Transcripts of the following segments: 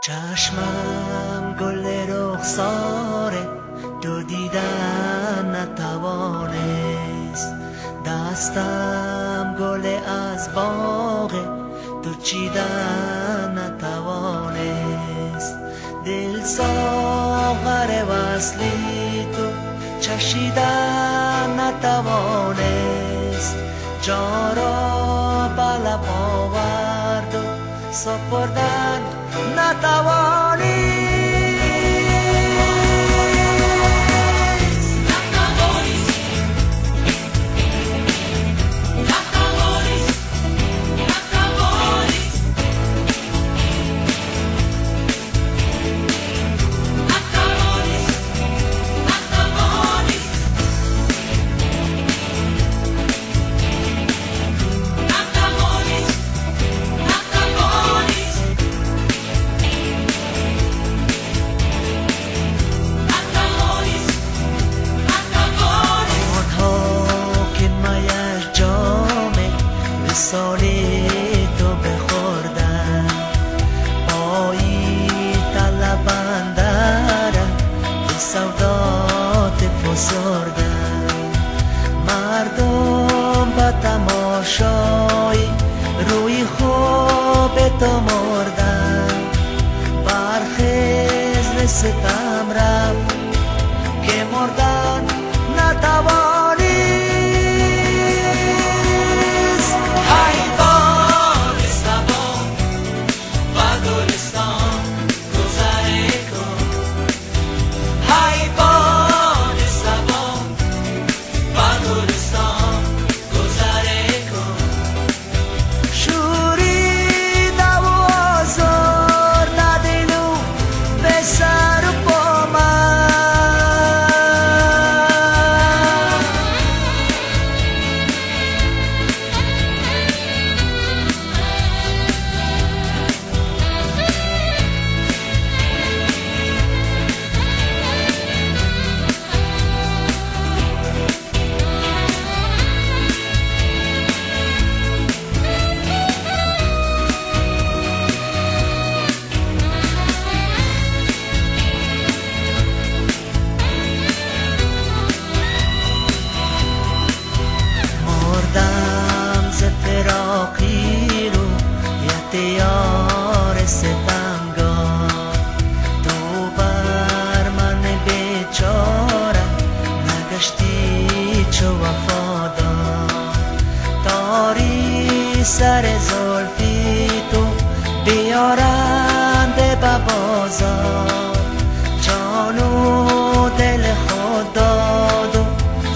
چشمم گل رخساره تو دیدن نتوانست، دستم گل از باغ تو چیدن نتوانست، دل ساغر وصلی تو چشیدن نتوانست، جان را به لب آورد و سپردن نتوانست. سالی تو بخوردن پایی طلبندرم به سودات فسردن، مردم به تماشای روی خوب تو مردن، برخیز ستم رفت که مردن نتوانی. یار ستمگار تو بر من بیچاره نگشتی چو وفادار، تاری سر زلفی تو بیارنده به بازار، جان و دل خود داد و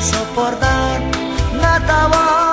سپردن نتوان.